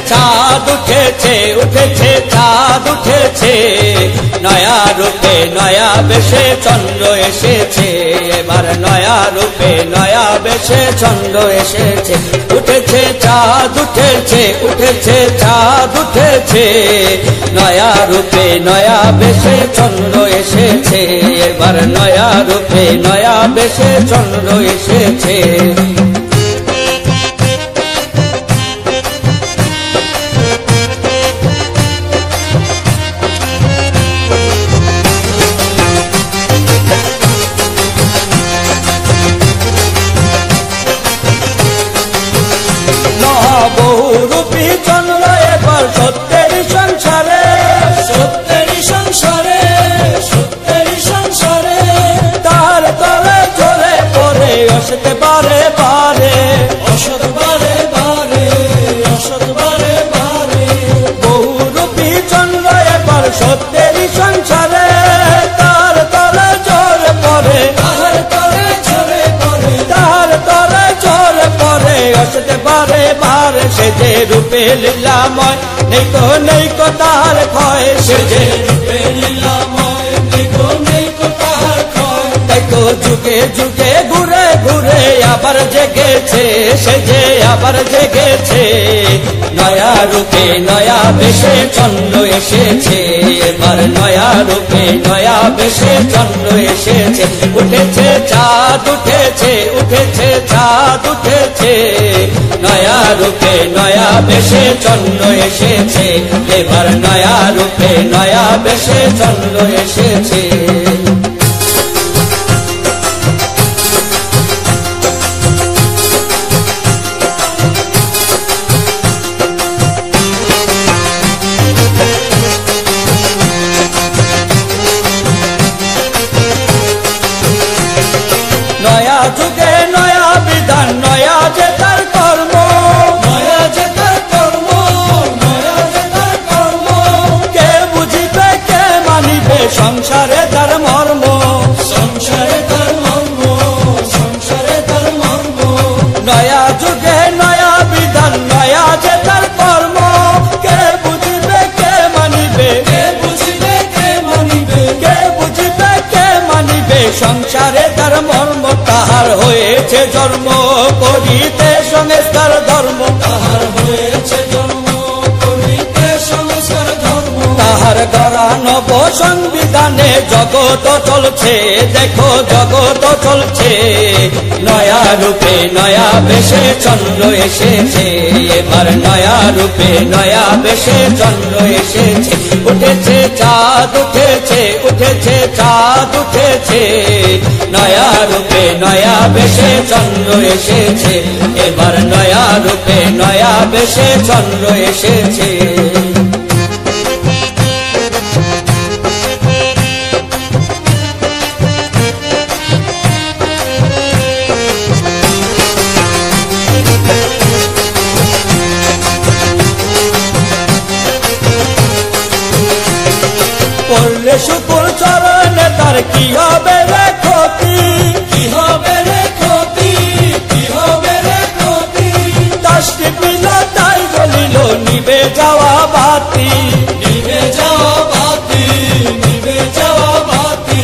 চাঁদ উঠেছে উঠেছে চাঁদ উঠেছে নয়া রূপে নয়া বেশে চন্দ্র এসেছে এবার নয়া রূপে নয়া বেশে চন্দ্র এসেছে উঠেছে চাঁদ উঠেছে উঠেছে চাঁদ উঠেছে নয়া রূপে নয়া বেশে চন্দ্র এসেছে এবার নয়া রূপে নয়া বেশে চন্দ্র এসেছে বহুরূপী চন্দ্র এবার সত্যেরই সংসারে সত্যেরই সংসারে সত্যেরই সংসারে তার তলে চলে পড়ে অসৎ বারে বারে অসৎ বারে বারে অসৎ বারে বারে বহুরূপী চন্দ্র এবার সত্যেরই সংসারে তার তলে চলে পড়ে তার তলে চলে পড়ে তার তলে চলে পড়ে অসৎ বারে বারে সে যে রূপে লীলাময় নেই কো তার ক্ষয় সে যে রূপে লীলাময় নেই কো তার ক্ষয় তাই তো যুগে যুগে ঘুরে ঘুরে আবার জেগেছে সে যে আবার জেগেছে নয়া রূপে নয়া বেশে চন্দ্র এসেছে এবার নয়া রূপে নয়া বেশে চন্দ্র এসেছে উঠেছে চাঁদ উঠেছে উঠেছে চাঁদ উঠেছে নয়া রূপে নয়া বেশে চন্দ্র এসেছে এবার নয়া রূপে নয়া বেশে চন্দ্র এসেছে নয়া যুগে নয়া বিধান নয়া যে তার কর্ম নয়া যে তার কর্ম নয়া যে তার কর্ম কে বুঝিবে কে মানিবে সংসারে তার মর্ম সংসারে তার মর্ম সংসারে তার মর্ম নয়া যুগে নয়া বিধান নয়া যে তার কর্ম কে বুঝিবে কে মানিবে কে বুঝিবে কে মানিবে কে বুঝিবে কে মানিবে সংসারে তার মর্ম তাহার হয়েছে জন্ম করিতে সংস্কার ধর্ম তাহার হয়েছে জন্ম করিতে সংস্কার ধর্ম তাহার গড়া নব সংবিধানে জগৎ চলছে দেখো জগৎ চলছে নয়া রূপে নয়া বেশে চন্দ্র এসেছে এবার নয়া রূপে নয়া বেশে চন্দ্র এসেছে উঠেছে চাঁদ উঠেছে উঠেছে চাঁদ উঠেছে নয়া রূপে নয়া বেশে চন্দ্র এসেছে এবার নয়া রূপে নয়া বেশে চন্দ্র এসেছে পড়লে শুকুর চরণে তার কি হবে রে ক্ষতি কি হবে রে ক্ষতি কি হবে রে ক্ষতি দশটি পিল তাই জ্বলিল নিবে যাওয়া বাতি নিবে যাওয়া বাতি নিবে যাওয়া বাতি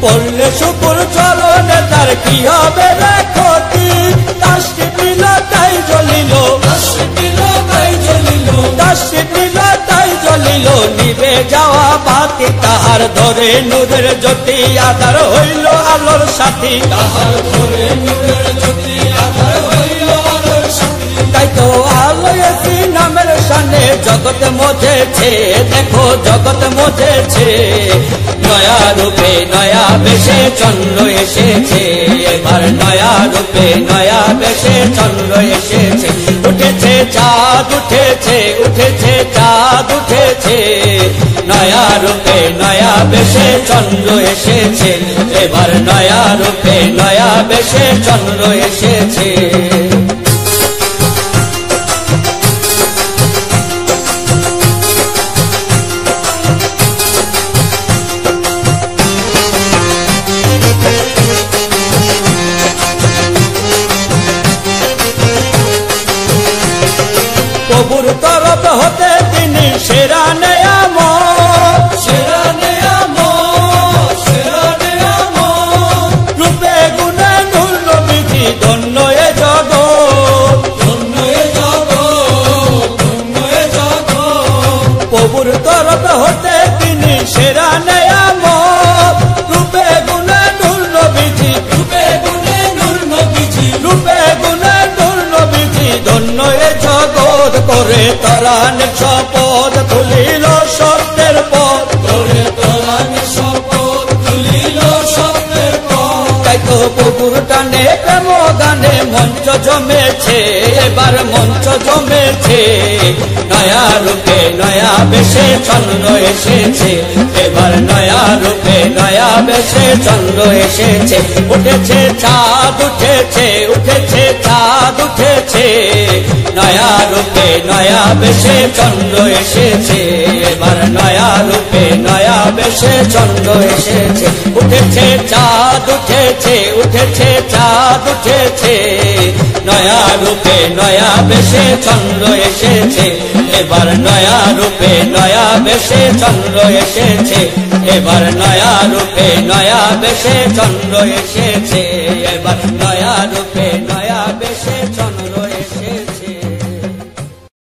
পড়লে শুকুর চরণে তার কি হবে রে ক্ষতি দশটি পিল তাই জ্বলিল দশটি পিল তাই জ্বলিল দশটি পিল তাই জ্বলিল নিবে যাওয়া বাতি তাহার ধরে নূরের জ্যোতি আধার হইল আলোর সাথী তাহার ধরে নূরের জ্যোতি আধার হইল আলোর সাথী তাই তো আলোয়সী নামের সামনে জগৎ মজেছে দেখো জগৎ মজেছে নয়া রূপে নয়া বেশে চন্দ্র এসেছে এবার নয়া রূপে নয়া বেশে চন্দ্র এসেছে উঠেছে চাঁদ উঠেছে উঠেছে চাঁদ উঠেছে নয়া রূপে নয়া বেশে চন্দ্র এসেছে এবার নয়া রূপে নয়া বেশে চন্দ্র এসেছে প্রভুর তরফ হতে তিনি সেরা নেয়ামত, সেরা নেয়ামত, সেরা নেয়ামত। রূপে গুণে নূর নবীজি ধন্য এ জগৎ, ধন্য এ জগৎ, ধন্য এ জগৎ। প্রভুর তরফ হতে তিনি সেরা নেয়ামত। রূপে গুণে নূর নবীজি, রূপে গুণে নূর নবীজি, রূপে গুণে নূর নবীজি ধন্য এ জগৎ। করে তরানের শপথ তুলিল সত্যের পথ, করে তরানের শপথ তুলিল সত্যের পথ। তাই তো প্রভুর টানে প্রেম গানে মঞ্চ জমেছে, এবার মঞ্চ জমেছে। নয়া রূপে নয়া বেশে চন্দ্র এসেছে, এবার নয়া রূপে নয়া বেশে চন্দ্র এসেছে। উঠেছে চাঁদ উঠেছে, উঠেছে চাঁদ উঠেছে। নয়া রূপে নয়া বেশে চন্দ্র এসেছে, এবার নয়া রূপে নয়া বেশে চন্দ্র এসেছে। উঠেছে চাঁদ উঠেছে, উঠেছে চাঁদ উঠেছে। নয়া রূপে নয়া বেশে চন্দ্র এসেছে, এবার নয়া রূপে নয়া বেশে চন্দ্র এসেছে। এবার নয়া রূপে নয়া বেশে চন্দ্র এসেছে, এবার নয়া রূপে